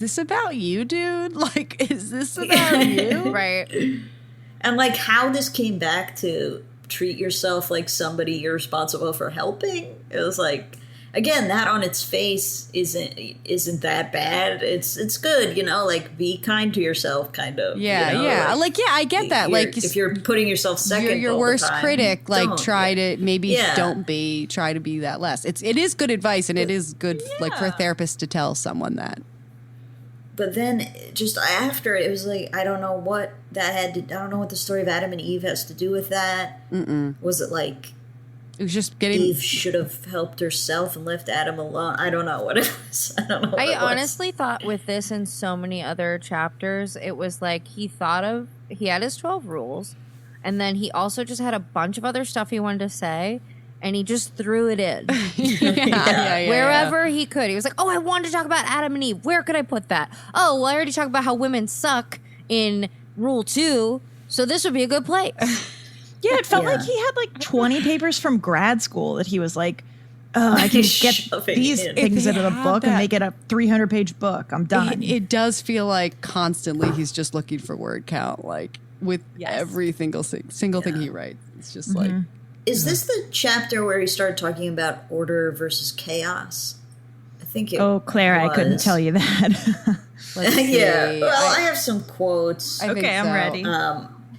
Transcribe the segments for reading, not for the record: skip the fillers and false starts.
this about you, dude? Like, is this about you? Right. And like how this came back to treat yourself like somebody you're responsible for helping. It was like, again, that on its face isn't that bad. It's good, you know, like be kind to yourself, kind of. Yeah, you know? yeah. Like, yeah, I get that. Like, if you're putting yourself second, you're your all worst the time, critic. Like, try to maybe don't try to be that less. It is good advice, and it is good like for a therapist to tell someone that. But then just after it was like, I don't know what that had to, I don't know what the story of Adam and Eve has to do with that. Was it like it was just getting Eve should have helped herself and left Adam alone? I don't know what it was. I don't know what I it was. honestly thought with this and so many other chapters, it was like he had his 12 rules, and then he also just had a bunch of other stuff he wanted to say, and he just threw it in. Wherever he could. He was like, oh, I wanted to talk about Adam and Eve. Where could I put that? Oh, well, I already talked about how women suck in Rule 2, so this would be a good place. Yeah, it felt like he had like 20 papers from grad school that he was like, oh, I can get these things into the book and make it a 300-page book. I'm done. It does feel like constantly he's just looking for word count, like with every single thing he writes. It's just like... Is this the chapter where he started talking about order versus chaos? I think it Oh, Claire, was. I couldn't tell you that. Yeah. Well, I have some quotes. Okay, I'm ready.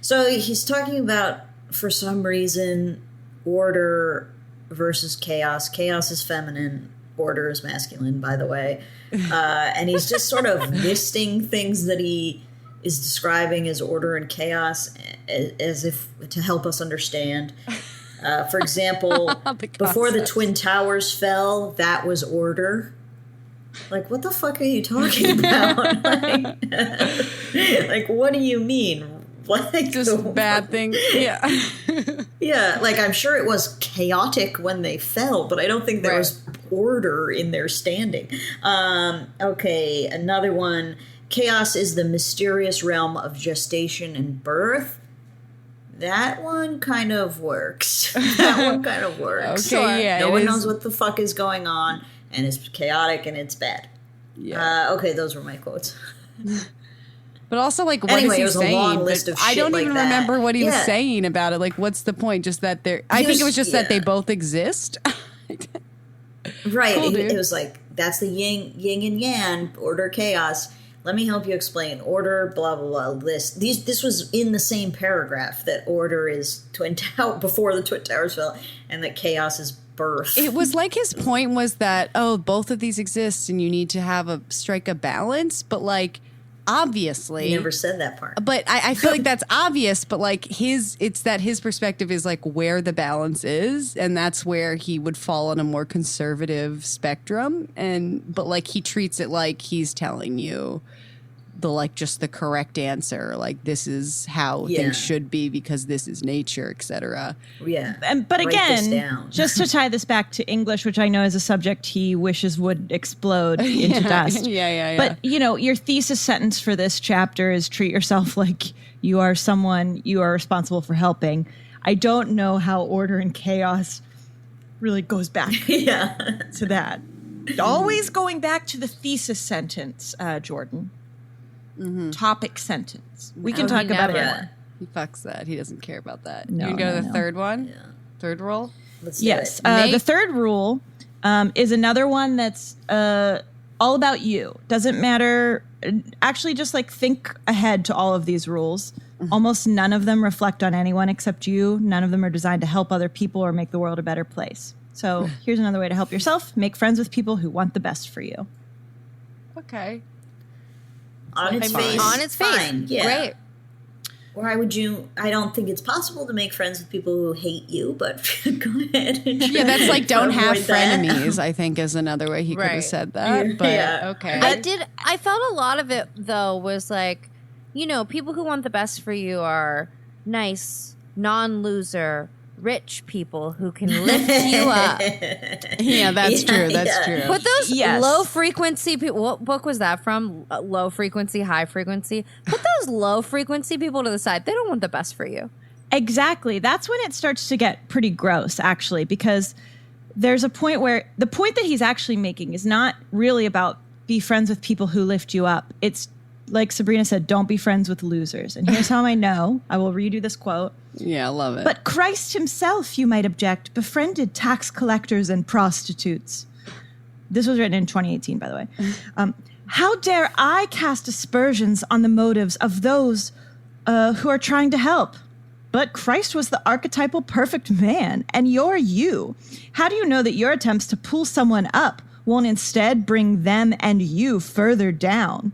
So he's talking about, for some reason, order versus chaos. Chaos is feminine. Order is masculine, by the way. And he's just sort of listing things that he is describing as order and chaos as if to help us understand. For example, before the Twin Towers fell, that was order. Like, what the fuck are you talking about? like, what do you mean? Like, just bad things. Yeah. Yeah, like, I'm sure it was chaotic when they fell, but I don't think there was order in their standing. Okay, another one. Chaos is the mysterious realm of gestation and birth. That one kind of works. Okay, yeah. No one knows what the fuck is going on, and it's chaotic and it's bad. Yeah. Okay, those were my quotes. But also, like, what is he saying? A long list of I don't like even that. remember what he was saying about it. Like, what's the point? Just that they're... I think it was just that they both exist. Right. Cool, it was like, that's the yin and yang, order, chaos. Let me help you explain. Order, blah, blah, blah, this was in the same paragraph, that order is before the Twin Towers fell, and that chaos is birth. It was like his point was that, oh, both of these exist and you need to strike a balance, but like, obviously. He never said that part. But I feel like that's obvious, but like it's that his perspective is like where the balance is, and that's where he would fall on a more conservative spectrum. But like he treats it like he's telling you just the correct answer, like this is how things should be because this is nature, etc. Yeah. But again, just to tie this back to English, which I know is a subject he wishes would explode into dust. Yeah. But your thesis sentence for this chapter is treat yourself like you are someone you are responsible for helping. I don't know how order and chaos really goes back to that. Always going back to the thesis sentence, Jordan. Topic sentence. We can talk about it more. He fucks that. He doesn't care about that. No, you can go to the no. third one? Yeah. Third rule? Yes. The third rule is another one that's all about you. Doesn't matter. Actually, just like think ahead to all of these rules. Almost none of them reflect on anyone except you. None of them are designed to help other people or make the world a better place. So here's another way to help yourself. Make friends with people who want the best for you. Okay. On its face. Fine. Yeah. Great. Why would you? I don't think it's possible to make friends with people who hate you, but go ahead. And that's like don't have that. frenemies, I think is another way he could have said that. But okay. I felt a lot of it, though, was like, people who want the best for you are nice, non-loser, rich people who can lift you up. Yeah, that's true. That's true. Put those low frequency people. What book was that from? Low frequency, high frequency. Put those low frequency people to the side. They don't want the best for you. Exactly. That's when it starts to get pretty gross, actually, because there's a point where the point that he's actually making is not really about be friends with people who lift you up. It's like Sabrina said, don't be friends with losers. And here's how I know. I will read you this quote. Yeah, I love it. But Christ himself, you might object, befriended tax collectors and prostitutes. This was written in 2018, by the way. How dare I cast aspersions on the motives of those who are trying to help? But Christ was the archetypal perfect man, and you're you. How do you know that your attempts to pull someone up won't instead bring them and you further down?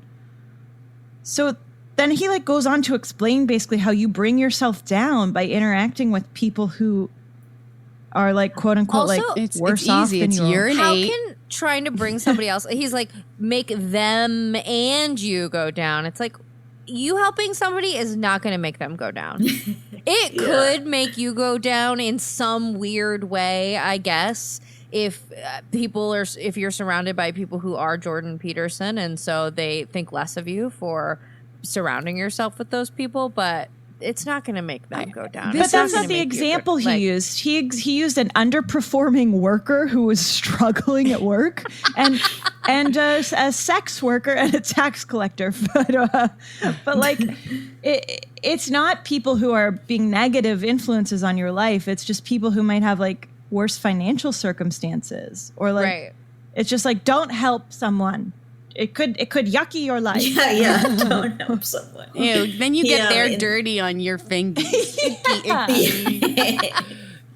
So then he like goes on to explain basically how you bring yourself down by interacting with people who are like quote unquote Also, like it's worse off easy. than It's you are. urinate. How can trying to bring somebody else? He's like, make them and you go down. It's like, you helping somebody is not going to make them go down. It could make you go down in some weird way, I guess, if if you're surrounded by people who are Jordan Peterson, and so they think less of you for surrounding yourself with those people, but it's not going to make them go down. But that's not the example he used. He used an underperforming worker who was struggling at work, and a sex worker and a tax collector. But like, it's not people who are being negative influences on your life. It's just people who might have like worse financial circumstances, or like it's just like, don't help someone. It could yucky your life. Yeah. Don't help someone. Ew, then you get their dirty on your fingers.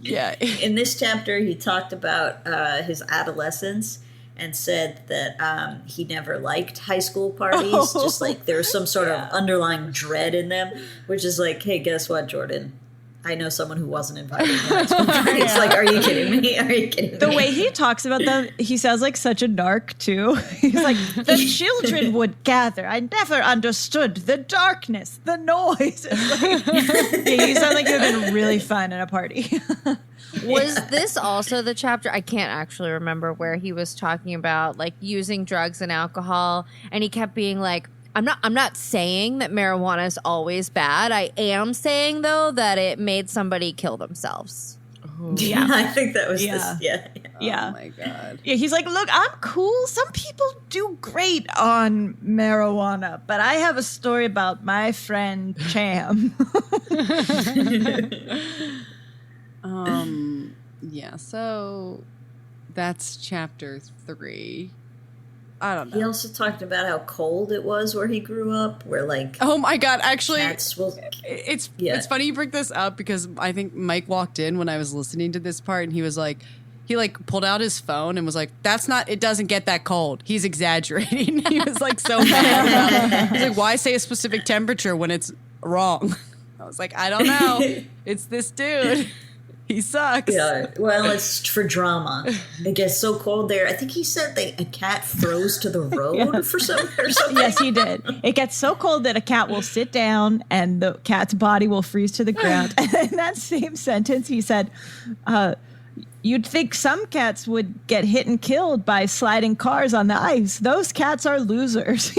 Yeah. In this chapter, he talked about his adolescence and said that he never liked high school parties. Just like there's some sort of underlying dread in them, which is like, hey, guess what, Jordan? I know someone who wasn't invited to high school parties. It's like, are you kidding me? Are you kidding me? The way he talks about them, he sounds like such a narc, too. He's like, the children would gather. I never understood the darkness, the noise. Like, you sound like you've been really fun at a party. Was this also the chapter? I can't actually remember where he was talking about like using drugs and alcohol, and he kept being like, I'm not saying that marijuana is always bad. I am saying though that it made somebody kill themselves. Oh. Yeah, I think that was Yeah. this. Yeah. Yeah. Oh my God. Yeah, he's like, look, I'm cool. Some people do great on marijuana, but I have a story about my friend Cham. Yeah, so that's chapter 3. I don't know. He also talked about how cold it was where he grew up, where like Oh my God, actually cats will. it's funny you bring this up because I think Mike walked in when I was listening to this part and he was like, he like pulled out his phone and was like, it doesn't get that cold. He's exaggerating. He was like so mad about it. He's like, why say a specific temperature when it's wrong? I was like, I don't know. It's this dude. He sucks. Yeah, well, it's for drama. It gets so cold there. I think he said a cat throws to the road or something. Yes, he did. It gets so cold that a cat will sit down and the cat's body will freeze to the ground. And in that same sentence, he said, you'd think some cats would get hit and killed by sliding cars on the ice. Those cats are losers.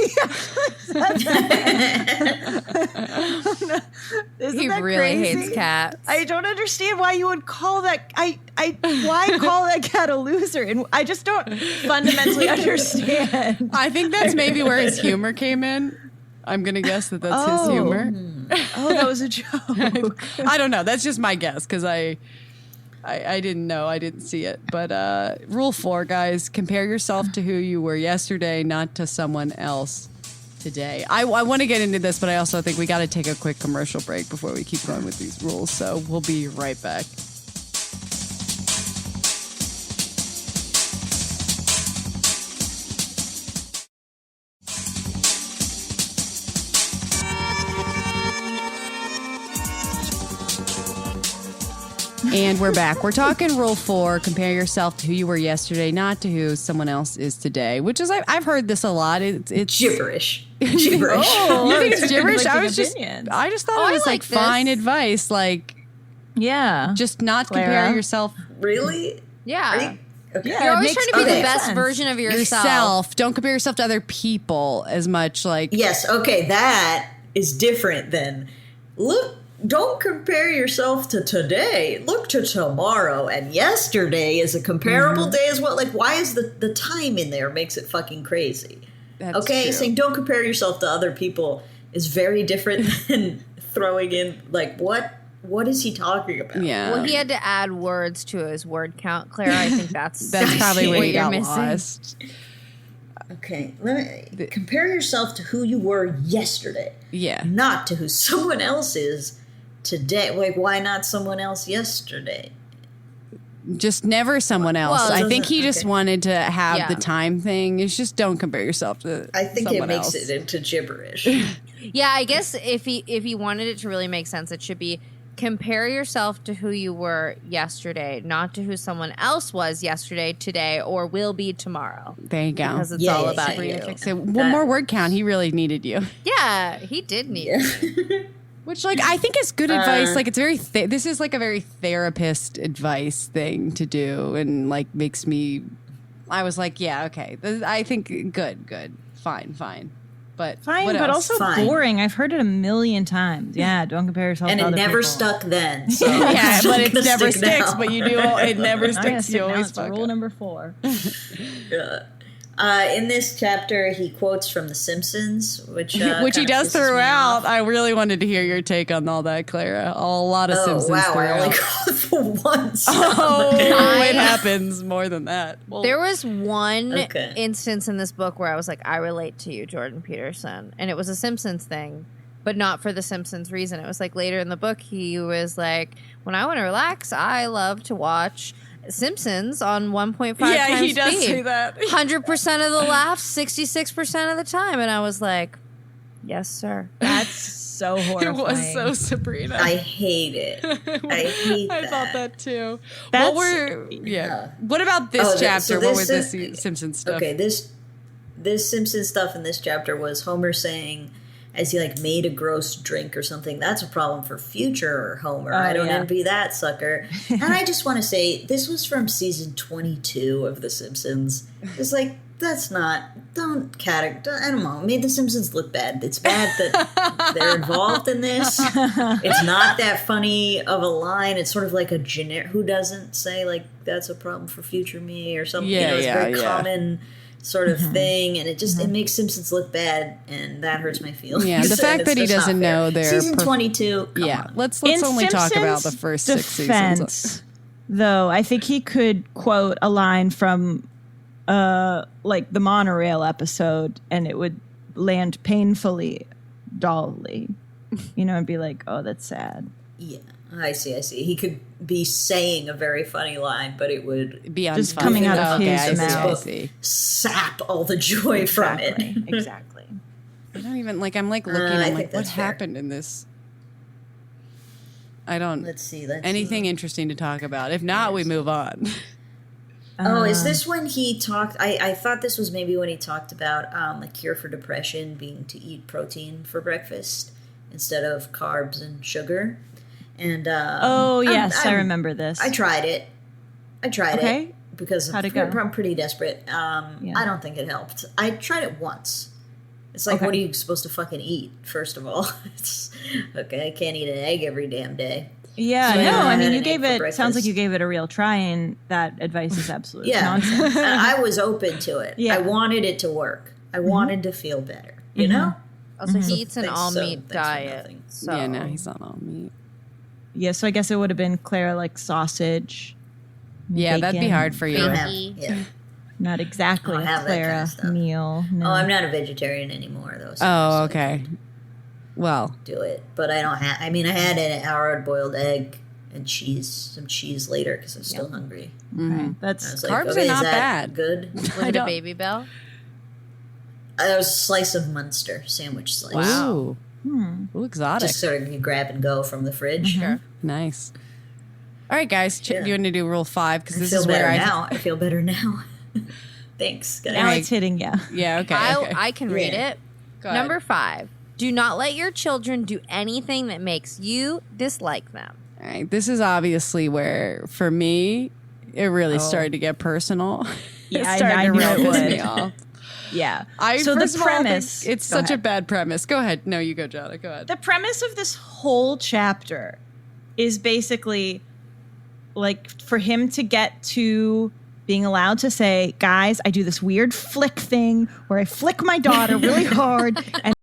Isn't He that really crazy? hates cats. I don't understand why you would call that. Why call that cat a loser? And I just don't fundamentally understand. I think that's maybe where his humor came in. I'm going to guess that that's his humor. Oh, that was a joke. I don't know. That's just my guess because I didn't know. I didn't see it. But rule 4, guys, compare yourself to who you were yesterday, not to someone else today. I want to get into this, but I also think we got to take a quick commercial break before we keep going with these rules. So we'll be right back. And we're back. We're talking rule 4, compare yourself to who you were yesterday, not to who someone else is today, which is, I've heard this a lot. It's gibberish. Gibberish. Oh, you think it's gibberish? I just thought it was like this. fine advice. Like, Yeah. just not Clara. compare yourself Really? Yeah. Okay. Yeah. You're it always makes trying to be the perfect best sense. version of yourself. yourself. Don't compare yourself to other people as much. Like, Yes. Okay. That is different than look. don't compare yourself to today. Look to tomorrow. And yesterday is a comparable day as well. Like, why is the time in there makes it fucking crazy? That's okay, true. saying don't compare yourself to other people is very different than throwing in, like, what is he talking about? Yeah. Well, he had to add words to his word count, Claire. I think that's probably where what you you're got missing. lost. Okay, compare yourself to who you were yesterday. Yeah. Not to who someone else is today. Like, why not someone else yesterday? Just never someone else. Well, I think he just okay. wanted to have Yeah. the time thing. It's just don't compare yourself to I think it someone makes else. it into gibberish. Yeah, I guess if he wanted it to really make sense, it should be compare yourself to who you were yesterday, not to who someone else was yesterday, today, or will be tomorrow. There you go. Because it's Yeah, all yeah, about yeah. you. Fix it. One more word count. He really needed you. Yeah, he did need it. Which, like, I think is good advice. Like, it's very. This is like a very therapist advice thing to do, and like makes me. I was like, yeah, okay. I think good, fine, but Fine, what but else? also Fine. boring. I've heard it a million times. Yeah, don't compare yourself And to it other never people. stuck then. So yeah, it's but not it gonna never stick sticks. now. But you do. It never I'm gonna sticks. stick You now. always It's fuck rule up. number 4. In this chapter, he quotes from The Simpsons, which Which kind he of does pisses me throughout. off. I really wanted to hear your take on all that, Clara. A lot of Oh Simpsons wow! I only throughout. called for once. Oh, I- it happens more than that. Well, There was one Okay. instance in this book where I was like, I relate to you, Jordan Peterson. And it was a Simpsons thing, but not for the Simpsons reason. It was like later in the book, he was like, when I want to relax, I love to watch Simpsons on 1.5 yeah, times he does speed. say that. 100% of the laughs, 66% of the time. And I was like, yes, sir. That's so It horrifying. was so Sabrina. I hate it. I hate I that. thought that too. That's- Yeah. What about this Oh, chapter? so What this was this is- Simpsons stuff? Okay, this Simpson stuff in this chapter was Homer saying, as he like made a gross drink or something, that's a problem for future Homer. Oh, I don't yeah. envy that sucker. And I just want to say, this was from season 22 of The Simpsons. It's like, that's not, I don't know, made The Simpsons look bad. It's bad that they're involved in this. It's not that funny of a line. It's sort of like a generic, who doesn't say like, that's a problem for future me or something. Yeah, it's a very yeah. common sort of thing, and it just it makes Simpsons look bad, and that hurts my feelings. Yeah, the And fact it's that he just not doesn't fair. know their season 22. Come Yeah, on. let's In only talk about the Simpsons' first 6 seasons. defense, though, I think he could quote a line from like the monorail episode, and it would land painfully dully, and be like, oh, that's sad. Yeah, I see. He could be saying a very funny line, but it would Be Just unfunny. coming out of Okay, his I see, I mouth. see. sap all the joy from it. Exactly. I don't even like. I'm like looking. I I'm think like, what that's fair. happened in this? I don't. Let's see. Anything interesting to talk about? If not, we move on. Oh, is this when he talked? I thought this was maybe when he talked about a cure for depression being to eat protein for breakfast instead of carbs and sugar. And Oh, yes, I remember this. I tried it. Okay. Because How'd it go? I'm pretty desperate. Yeah. I don't think it helped. I tried it once. It's like, Okay. what are you supposed to fucking eat? First of all, it's okay. I can't eat an egg every damn day. Yeah, So I no, had I mean, an you egg gave for it, breakfast. sounds like you gave it a real try, and that advice is absolute Yeah, nonsense. And I was open to it. Yeah. I wanted it to work. I wanted to feel better. You know. Also, he eats an Thanks, all so meat thanks for diet. nothing. So Yeah, no, he's not all meat. Yeah, so I guess it would have been Clara, like sausage. Yeah, that'd be bacon. hard for I you. don't have, Bakey. yeah. Not exactly I don't a have that kind Clara of stuff. meal. No. Oh, I'm not a vegetarian anymore, though. So Oh, I just, like, okay. Well, do it, but I don't have. I mean, I had an hard-boiled egg and some cheese later because I'm still hungry. Okay, I That's was like, Carbs are okay, is not that bad. Good. Was I it a don't- Baby Bell? There was a slice of Munster sandwich slice. wow. Ooh, exotic. Just sort of you grab and go from the fridge. Sure. Nice. All right, guys. Yeah. You want to do rule 5 because I this feel is better where now. I feel better now. Thanks, guys. now it's hitting you. Yeah. Okay. okay. I can read Yeah. it. Go ahead. Number 5. Do not let your children do anything that makes you dislike them. All right. This is obviously where, for me, it really started to get personal. Yeah, it started I to knew really it piss would. me off. Yeah. So the first of all, I think premise. it's Go such a ahead. bad premise. Go ahead. No, you go, Jana. Go ahead. The premise of this whole chapter is basically like for him to get to being allowed to say, guys, I do this weird flick thing where I flick my daughter really hard and